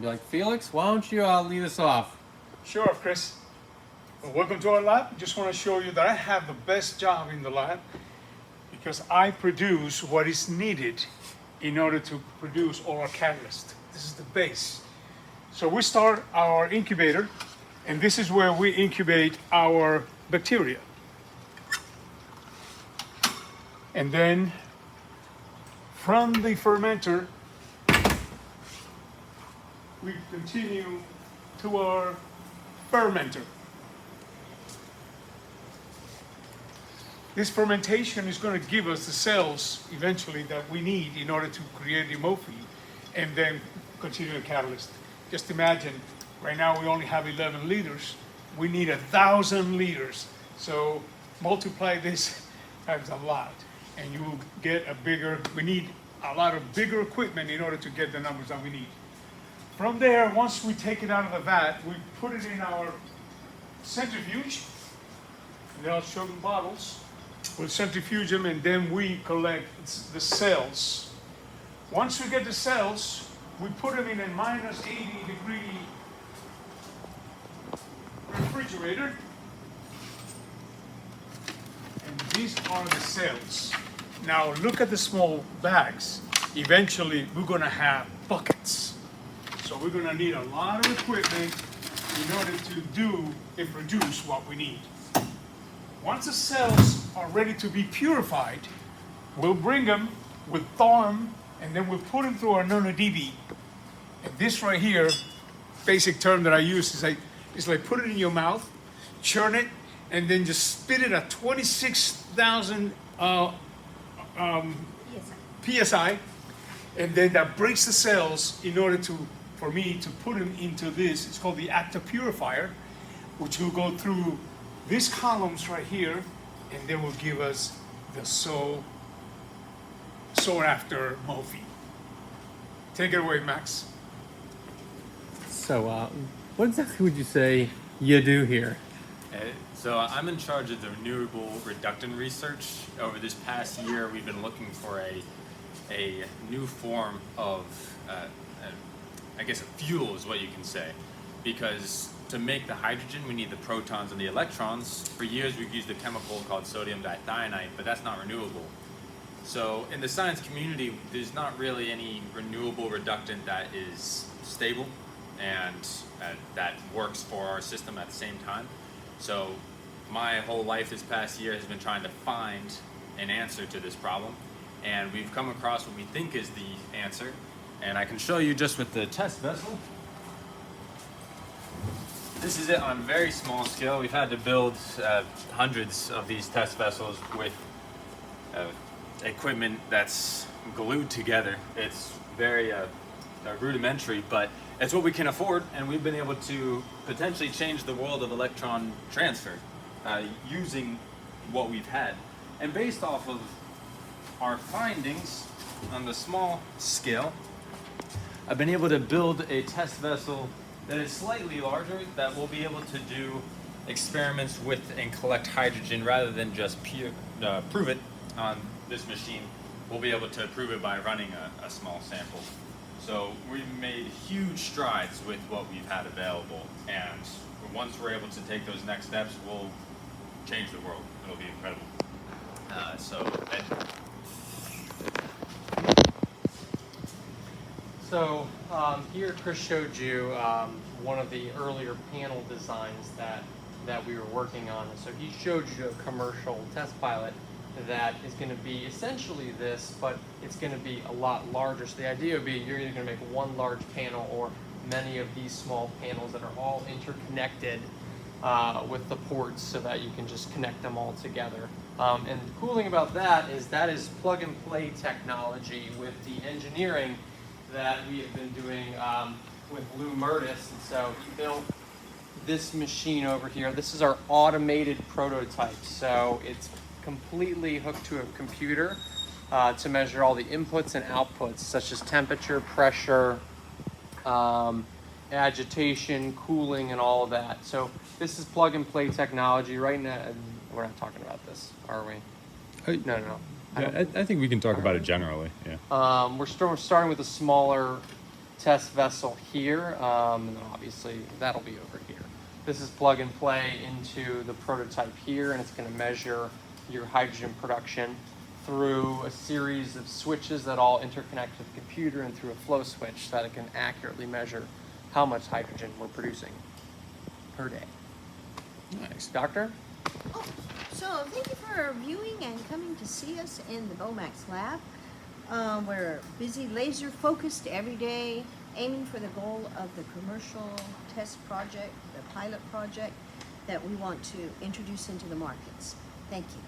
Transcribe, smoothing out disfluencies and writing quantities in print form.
Be like, Felix, why don't you lead us off? Sure, Chris. Well, welcome to our lab. Just want to show you that I have the best job in the lab because I produce what is needed in order to produce all our catalyst. This is the base. So we start our incubator, and this is where we incubate our bacteria. And then from the fermenter, we continue to our fermenter. This fermentation is going to give us the cells eventually that we need in order to create the MOFI and then continue the catalyst. Just imagine, right now we only have 11 liters. We need 1,000 liters. So multiply this times a lot and you will get we need a lot of bigger equipment in order to get the numbers that we need. From there, once we take it out of the vat, we put it in our centrifuge. And then I'll show them bottles. We'll centrifuge them and then we collect the cells. Once we get the cells, we put them in a minus 80-degree refrigerator. And these are the cells. Now look at the small bags. Eventually, we're going to have buckets. So we're going to need a lot of equipment in order to do and produce what we need. Once the cells are ready to be purified, we'll bring them, we'll thaw them, and then we'll put them through our NanoDB. And this right here, basic term that I use is like put it in your mouth, churn it, and then just spit it at 26,000 PSI, and then that breaks the cells in order for me to put them into this. It's called the Acta Purifier, which will go through these columns right here, and then will give us the sought after MOFI. Take it away, Max. So, what exactly would you say you do here? So I'm in charge of the renewable reductant research. Over this past year, we've been looking for a new form of, I guess a fuel is what you can say. Because to make the hydrogen, we need the protons and the electrons. For years, we've used a chemical called sodium dithionite, but that's not renewable. So in the science community, there's not really any renewable reductant that is stable and that works for our system at the same time. So my whole life this past year has been trying to find an answer to this problem, and we've come across what we think is the answer, and I can show you just with the test vessel. This is it on a very small scale. We've had to build hundreds of these test vessels with equipment that's glued together. It's very rudimentary, but it's what we can afford, and we've been able to potentially change the world of electron transfer using what we've had. And based off of our findings on the small scale, I've been able to build a test vessel that is slightly larger that will be able to do experiments with and collect hydrogen rather than just prove it on this machine. We'll be able to prove it by running a small sample. So we've made huge strides with what we've had available, and once we're able to take those next steps, we'll change the world. It'll be incredible. So here Chris showed you one of the earlier panel designs that we were working on. So he showed you a commercial test pilot that is going to be essentially this, but it's going to be a lot larger. So the idea would be you're either going to make one large panel or many of these small panels that are all interconnected with the ports so that you can just connect them all together. And the cool thing about that is plug and play technology with the engineering that we have been doing with Lou Mertis. And so he built this machine over here. This is our automated prototype. So it's completely hooked to a computer to measure all the inputs and outputs, such as temperature, pressure, agitation, cooling, and all of that. So this is plug and play technology. Right now, we're not talking about this, are we? No. Yeah, I think we can talk about it generally. Yeah. We're starting with a smaller test vessel here, and then obviously that'll be over here. This is plug and play into the prototype here, and it's going to measure your hydrogen production through a series of switches that all interconnect to the computer and through a flow switch so that it can accurately measure how much hydrogen we're producing per day. Nice. Doctor? Oh, so thank you for viewing and coming to see us in the Bomax lab. We're busy, laser focused every day, aiming for the goal of the commercial test project, the pilot project that we want to introduce into the markets. Thank you.